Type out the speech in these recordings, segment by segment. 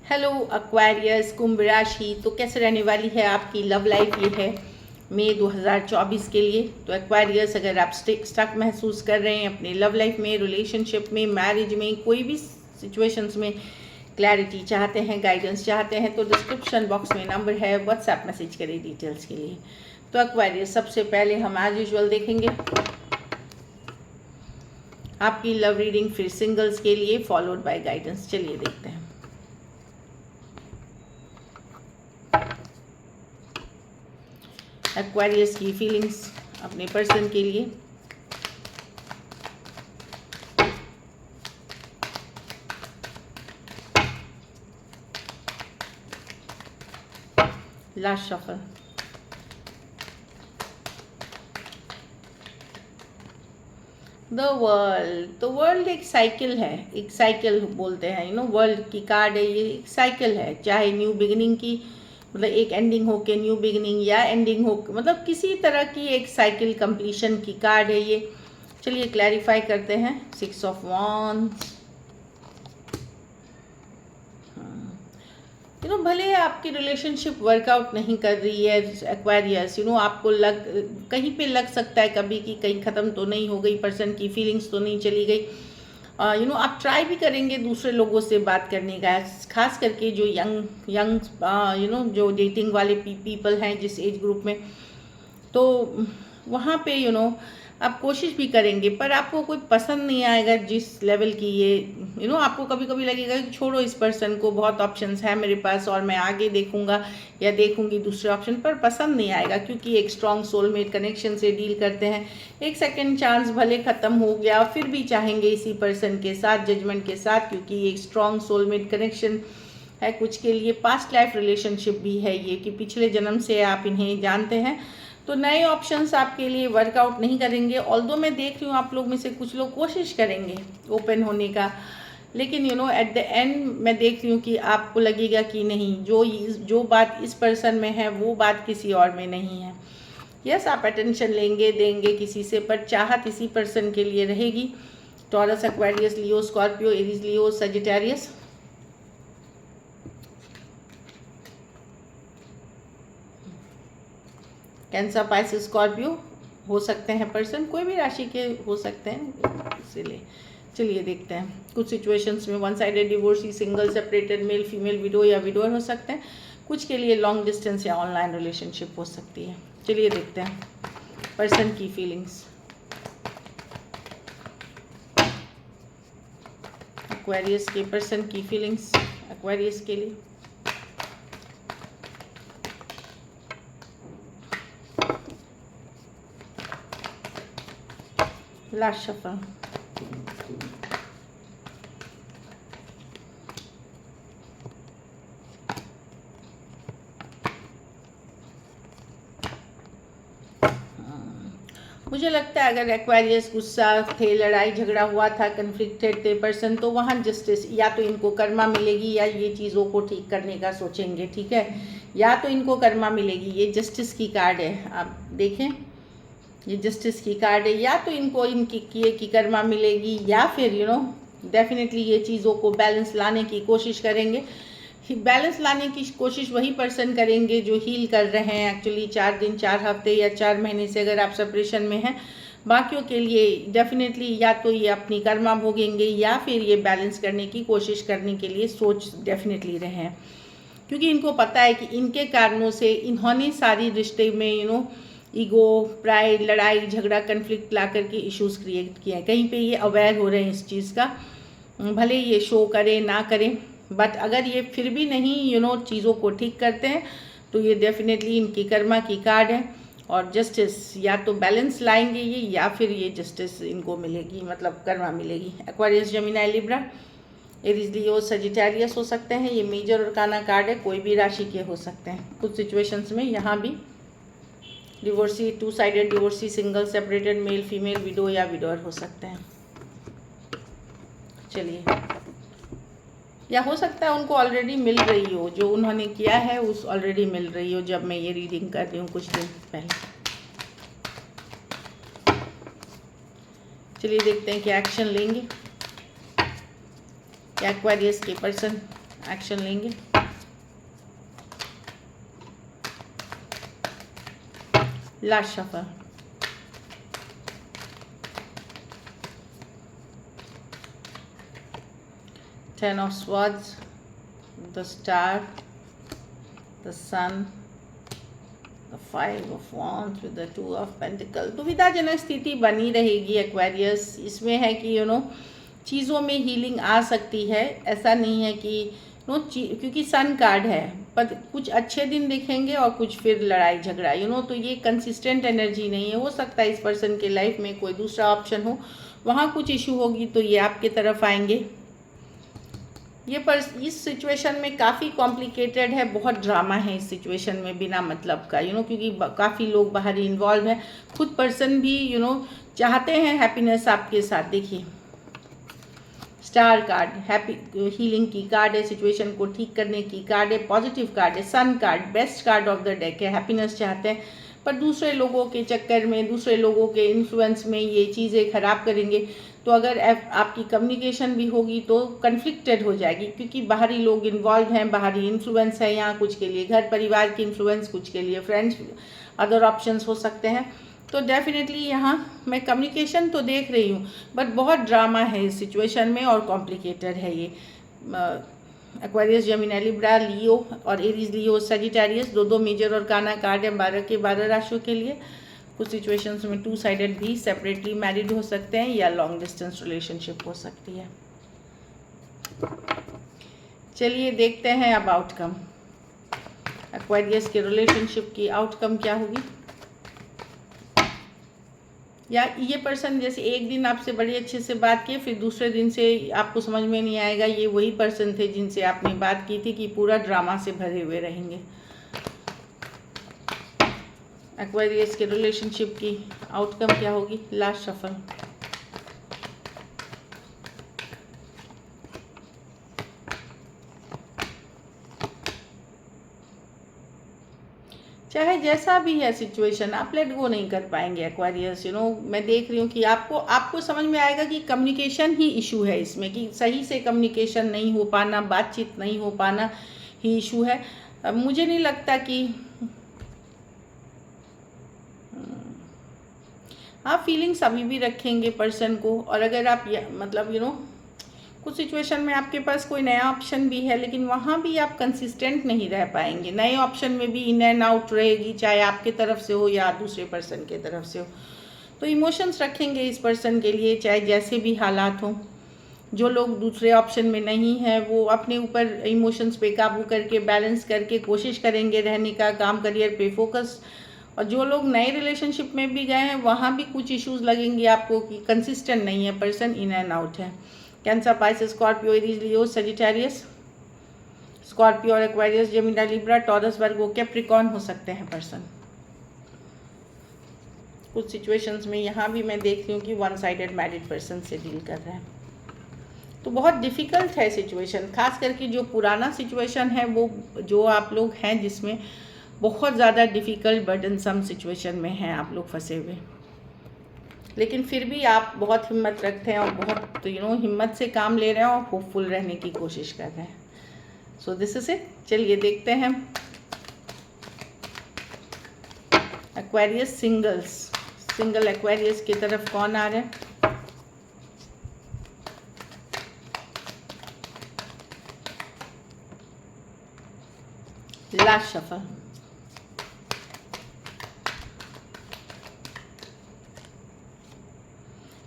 Hello Aquarius कुंभ राशि, तो कैसे रहने वाली है आपकी लव लाइफ। ये है मई 2024 के लिए। तो एक्वेरियस, अगर आप स्टक महसूस कर रहे हैं अपने लव लाइफ में, रिलेशनशिप में, मैरिज में, कोई भी सिचुएशंस में क्लैरिटी चाहते हैं, गाइडेंस चाहते हैं, तो डिस्क्रिप्शन बॉक्स में नंबर है, व्हाट्सएप मैसेज करें डिटेल्स के लिए। तो एक्वेरियस, सबसे पहले हम एज यूजुअल देखेंगे आपकी लव रीडिंग, फिर सिंगल्स के लिए, फॉलोड बाय गाइडेंस। चलिए देखते हैं। एक्वेरियस की फीलिंग्स अपने पर्सन के लिए। Last shuffle. द वर्ल्ड एक साइकिल है, एक साइकिल बोलते हैं, वर्ल्ड की कार्ड है, ये एक साइकिल है। चाहे न्यू बिगिनिंग की, मतलब एक एंडिंग हो के न्यू बिगिनिंग, या एंडिंग हो, मतलब किसी तरह की एक साइकिल कंप्लीशन की कार्ड है ये। चलिए क्लैरिफाई करते हैं। 6 ऑफ wands। भले आपकी रिलेशनशिप वर्कआउट नहीं कर रही है एक्वेरियस, आपको कहीं पे लग सकता है कभी कि कहीं ख़त्म तो नहीं हो गई, पर्सन की फीलिंग्स तो नहीं चली गई। आप ट्राई भी करेंगे दूसरे लोगों से बात करने का, खास करके जो यंग जो डेटिंग वाले पीपल हैं जिस एज ग्रुप में, तो वहाँ पे आप कोशिश भी करेंगे, पर आपको कोई पसंद नहीं आएगा जिस लेवल की ये आपको कभी कभी लगेगा कि छोड़ो इस पर्सन को, बहुत ऑप्शंस है मेरे पास और मैं आगे देखूंगा या देखूंगी दूसरे ऑप्शन, पर पसंद नहीं आएगा क्योंकि एक स्ट्रॉन्ग सोलमेट कनेक्शन से डील करते हैं। एक सेकेंड चांस भले ख़त्म हो गया, फिर भी चाहेंगे इसी पर्सन के साथ, जजमेंट के साथ, क्योंकि एक स्ट्रॉन्ग सोलमेट कनेक्शन है। कुछ के लिए पास्ट लाइफ रिलेशनशिप भी है ये, कि पिछले जन्म से आप इन्हें जानते हैं। तो नए ऑप्शंस आपके लिए वर्कआउट नहीं करेंगे। ऑल्दो मैं देख रही हूँ आप लोग में से कुछ लोग कोशिश करेंगे ओपन होने का, लेकिन एट द एंड मैं देख रही हूँ कि आपको लगेगा कि नहीं, जो बात इस पर्सन में है वो बात किसी और में नहीं है। यस, आप अटेंशन लेंगे, देंगे किसी से, पर चाहत इसी पर्सन के लिए रहेगी। टॉरस, एक्वेरियस, लियो, स्कॉर्पियो, एरीज, लियो, सजिटेरियस। कैंसर, पाइसिस, स्कॉर्पियो हो सकते हैं पर्सन, कोई भी राशि के हो सकते हैं, इसीलिए चलिए देखते हैं। कुछ सिचुएशंस में one sided divorcee, single, separated, male female, window या विडोअर हो सकते हैं। कुछ के लिए लॉन्ग डिस्टेंस या ऑनलाइन रिलेशनशिप हो सकती है। चलिए देखते हैं पर्सन की फीलिंग्स। एक्वेरियस के पर्सन की फीलिंग्स एक्वेरियस के लिए। Last shuffle. मुझे लगता है अगर एक्वेरियस गुस्सा थे, लड़ाई झगड़ा हुआ था, कन्फ्लिक्टेड थे पर्सन, तो वहाँ जस्टिस, या तो इनको कर्मा मिलेगी या ये चीज़ों को ठीक करने का सोचेंगे, ठीक है, या तो इनको कर्मा मिलेगी। ये जस्टिस की कार्ड है, आप देखें, ये जस्टिस की कार्ड है। या तो इनको इनकी किए की कर्मा मिलेगी, या फिर डेफिनेटली ये चीज़ों को बैलेंस लाने की कोशिश करेंगे। बैलेंस लाने की कोशिश वही पर्सन करेंगे जो हील कर रहे हैं एक्चुअली 4 दिन, 4 हफ्ते या 4 महीने से, अगर आप सेपरेशन में हैं। बाकियों के लिए डेफिनेटली या तो ये अपनी कर्मा भोगेंगे, या फिर ये बैलेंस करने की कोशिश करने के लिए सोच डेफिनेटली रहे हैं, क्योंकि इनको पता है कि इनके कारणों से इन्होंने सारी रिश्ते में ईगो, प्राइड, लड़ाई झगड़ा, कन्फ्लिक्ट ला करके इश्यूज़ क्रिएट किए हैं। कहीं पे ये अवेयर हो रहे हैं इस चीज़ का, भले ये शो करें ना करें, बट अगर ये फिर भी नहीं चीज़ों को ठीक करते हैं, तो ये डेफिनेटली इनकी कर्मा की कार्ड है। और जस्टिस, या तो बैलेंस लाएंगे ये, या फिर ये जस्टिस इनको मिलेगी, मतलब कर्मा मिलेगी। एक्वेरियस, जेमिनी, लिब्रा, एरीज, लियो, सजिटेरियस हो सकते हैं। ये मेजर और काना कार्ड है, कोई भी राशि के हो सकते हैं। कुछ सिचुएशंस में यहाँ भी divorcee, 2 sided divorcee, single, separated, male female, window या विडोअर हो सकते हैं। चलिए, या हो सकता है उनको ऑलरेडी मिल रही हो, जो उन्होंने किया है उस ऑलरेडी मिल रही हो जब मैं ये रीडिंग कर रही हूँ कुछ दिन पहले। चलिए देखते हैं क्या एक्शन लेंगे, क्या एक्वेरियस के पर्सन एक्शन लेंगे। Last shuffle, 10 of swords, the star, the sun, the 5 of wands with the 2 of pentacles। दुविधाजनक स्थिति बनी रहेगी एक्वेरियस। इसमें है कि चीज़ों में हीलिंग आ सकती है, ऐसा नहीं है कि क्योंकि सन कार्ड है, पर कुछ अच्छे दिन दिखेंगे और कुछ फिर लड़ाई झगड़ा तो ये कंसिस्टेंट एनर्जी नहीं है। हो सकता है इस पर्सन के लाइफ में कोई दूसरा ऑप्शन हो, वहाँ कुछ इशू होगी तो ये आपके तरफ आएंगे। ये इस सिचुएशन में काफ़ी कॉम्प्लिकेटेड है, बहुत ड्रामा है इस सिचुएशन में बिना मतलब का क्योंकि काफ़ी लोग बाहर इन्वॉल्व हैं। खुद पर्सन भी चाहते हैं हैप्पीनेस आपके साथ। देखिए स्टार कार्ड हैप्पी हीलिंग की कार्ड है, सिचुएशन को ठीक करने की कार्ड है, पॉजिटिव कार्ड है, sun card best card of the deck है। हैप्पीनेस चाहते हैं पर दूसरे लोगों के चक्कर में, दूसरे लोगों के इन्फ्लुएंस में ये चीज़ें ख़राब करेंगे। तो अगर आपकी कम्युनिकेशन भी होगी तो कन्फ्लिक्टेड हो जाएगी क्योंकि बाहरी लोग इन्वॉल्व हैं, बाहरी इन्फ्लुएंस है यहाँ। कुछ के लिए घर परिवार की इन्फ्लुएंस, कुछ के लिए फ्रेंड्स, अदर ऑप्शंस हो सकते हैं। तो डेफिनेटली यहाँ मैं कम्युनिकेशन तो देख रही हूँ बट बहुत ड्रामा है इस सिचुएशन में और कॉम्प्लिकेटेड है ये। एक्वेरियस, जेमिनी, लिब्रा, लियो और एरीज, लियो, सजिटेरियस दो मेजर और काना कार्ड है 12 के 12 राशियों के लिए। कुछ सिचुएशंस में 2 साइडेड भी सेपरेटली मैरिड हो सकते हैं या लॉन्ग डिस्टेंस रिलेशनशिप हो सकती है। चलिए देखते हैं अब आउटकम, एक्वेरियस के रिलेशनशिप की आउटकम क्या होगी। या ये पर्सन जैसे एक दिन आपसे बड़ी अच्छे से बात की, फिर दूसरे दिन से आपको समझ में नहीं आएगा ये वही पर्सन थे जिनसे आपने बात की थी, कि पूरा ड्रामा से भरे हुए रहेंगे। एक्वेरियस के रिलेशनशिप की आउटकम क्या होगी। लास्ट शफल, चाहे जैसा भी है सिचुएशन, आप लेट गो नहीं कर पाएंगे एक्वेरियस। मैं देख रही हूँ कि आपको समझ में आएगा कि कम्युनिकेशन ही इशू है इसमें, कि सही से कम्युनिकेशन नहीं हो पाना, बातचीत नहीं हो पाना ही इशू है। मुझे नहीं लगता कि आप फीलिंग्स अभी भी रखेंगे पर्सन को। और अगर आप मतलब कुछ सिचुएशन में आपके पास कोई नया ऑप्शन भी है लेकिन वहाँ भी आप कंसिस्टेंट नहीं रह पाएंगे। नए ऑप्शन में भी इन एंड आउट रहेगी, चाहे आपके तरफ से हो या दूसरे पर्सन के तरफ से हो। तो इमोशंस रखेंगे इस पर्सन के लिए, चाहे जैसे भी हालात हों। जो लोग दूसरे ऑप्शन में नहीं हैं वो अपने ऊपर इमोशंस पे काबू करके, बैलेंस करके कोशिश करेंगे रहने का, काम करियर पे फोकस। और जो लोग नए रिलेशनशिप में भी गए हैं वहाँ भी कुछ इश्यूज़ लगेंगे आपको कि कंसिस्टेंट नहीं है पर्सन, इन एंड आउट है। कैंसर, पाइसेस, स्कॉर्पियो, एरीज, लियो, सजिटेरियस, स्कॉर्पियो और एक्वेरियस, जेमिनी, लिब्रा, टॉरस, वर्गो, कैप्रिकॉर्न हो सकते हैं पर्सन। कुछ सिचुएशंस में यहाँ भी मैं देख रही हूँ कि वन साइडेड मैरिड पर्सन से डील कर रहे हैं। तो बहुत डिफ़िकल्ट है सिचुएशन, खास करके जो पुराना सिचुएशन है वो जो आप लोग हैं जिसमें बहुत ज़्यादा डिफ़िकल्ट बर्डनसम सिचुएशन में हैं आप लोग फंसे हुए। लेकिन फिर भी आप बहुत हिम्मत रखते हैं और बहुत हिम्मत से काम ले रहे हैं और होपफुल रहने की कोशिश कर रहे हैं। So this is it. चलिए देखते हैं एक्वेरियस सिंगल एक्वेरियस की तरफ कौन आ रहे हैं। लास्ट शफल,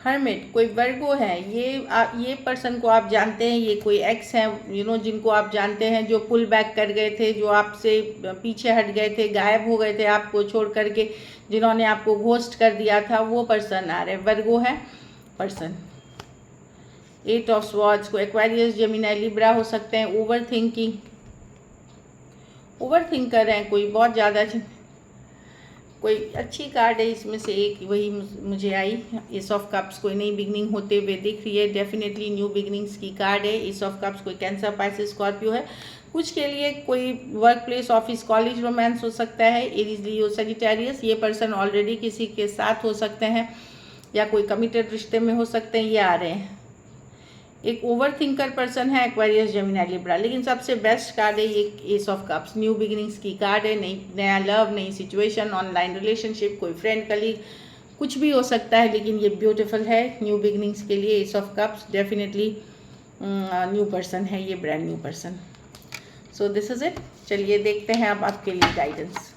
हर्मिट, कोई वर्गो है। ये पर्सन को आप जानते हैं, ये कोई एक्स हैं जिनको आप जानते हैं, जो पुल बैक कर गए थे, जो आपसे पीछे हट गए थे, गायब हो गए थे आपको छोड़ करके, जिन्होंने आपको घोस्ट कर दिया था, वो पर्सन आ रहे हैं। वर्गो है पर्सन। 8 ऑफ स्वॉर्ड्स को एक्वेरियस, जेमिनी, लिब्रा हो सकते हैं। ओवर थिंक कर रहे हैं, कोई बहुत ज़्यादा कोई अच्छी कार्ड है इसमें से एक वही मुझे आई। एस ऑफ कप्स, कोई नई बिगनिंग होते हुए दिख रही है, डेफिनेटली न्यू बिगनिंग्स की कार्ड है। एस ऑफ कप्स कोई कैंसर, पाइसेस, स्कॉर्पियो है। कुछ के लिए कोई work place, office, college romance हो सकता है। एरीज, लियो, सजिटेरियस, ये पर्सन ऑलरेडी किसी के साथ हो सकते हैं या कोई कमिटेड रिश्ते में हो सकते हैं, ये आ रहे हैं। एक ओवर थिंकर पर्सन है एक्वेरियस, जेमिनी, लिब्रा, लेकिन सबसे बेस्ट कार्ड है ये S of cups. New beginnings की कार्ड है, नया लव, नई सिचुएशन, ऑनलाइन रिलेशनशिप, कोई फ्रेंड, कलीग, कुछ भी हो सकता है, लेकिन ये ब्यूटीफुल है न्यू बिगिनिंग्स के लिए। S of cups definitely new person है ये, brand new person. So this is it. चलिए देखते हैं अब आपके लिए गाइडेंस।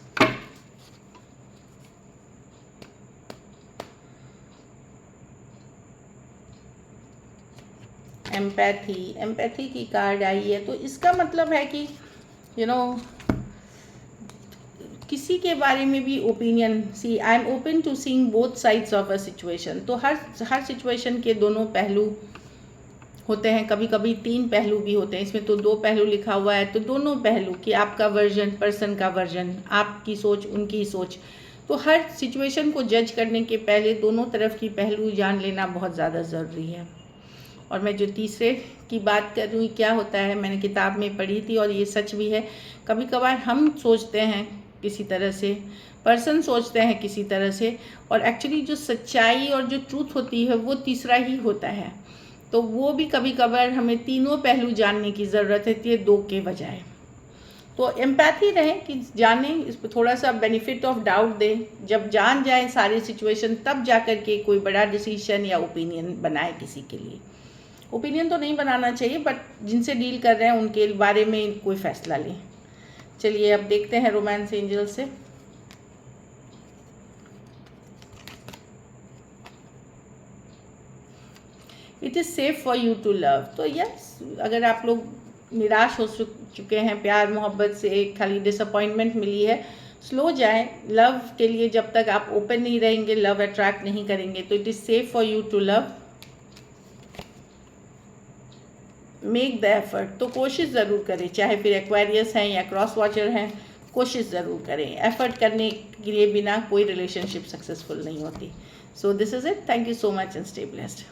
एम्पैथी की कार्ड आई है, तो इसका मतलब है कि किसी के बारे में भी opinion, see I am open to seeing both sides of a situation. तो हर सिचुएशन के दोनों पहलू होते हैं, कभी कभी 3 पहलू भी होते हैं, इसमें तो 2 पहलू लिखा हुआ है, तो दोनों पहलू कि आपका वर्जन, पर्सन का वर्जन, आपकी सोच, उनकी सोच। तो हर सिचुएशन को जज करने के पहले दोनों तरफ की पहलू जान लेना बहुत ज़्यादा ज़रूरी है। और मैं जो तीसरे की बात कर रही हूँ, क्या होता है, मैंने किताब में पढ़ी थी और ये सच भी है, कभी कभार हम सोचते हैं किसी तरह से, पर्सन सोचते हैं किसी तरह से, और एक्चुअली जो सच्चाई और जो ट्रूथ होती है वो तीसरा ही होता है। तो वो भी कभी कभार हमें तीनों पहलू जानने की ज़रूरत है, ये 2 के बजाय। तो एम्पैथी रहे कि जाने, इस पर थोड़ा सा बेनिफिट ऑफ डाउट दें, जब जान जाए सारी सिचुएशन तब जा कर के कोई बड़ा डिसीजन या ओपिनियन बनाए किसी के लिए। ओपिनियन तो नहीं बनाना चाहिए, बट जिनसे डील कर रहे हैं उनके बारे में कोई फैसला लें। चलिए अब देखते हैं रोमांस एंजल से। It is safe for you to love. तो यस, अगर आप लोग निराश हो चुके हैं प्यार मोहब्बत से, खाली डिसअपॉइंटमेंट मिली है, स्लो जाएं। लव के लिए जब तक आप ओपन नहीं रहेंगे, लव अट्रैक्ट नहीं करेंगे, तो it is safe for you to love. Make the effort, तो कोशिश ज़रूर करें, चाहे फिर एक्वेरियस हैं या क्रॉस वॉचर हैं, कोशिश ज़रूर करें। एफर्ट करने के लिए बिना कोई रिलेशनशिप सक्सेसफुल नहीं होती। So this is it. Thank you so much and stay blessed.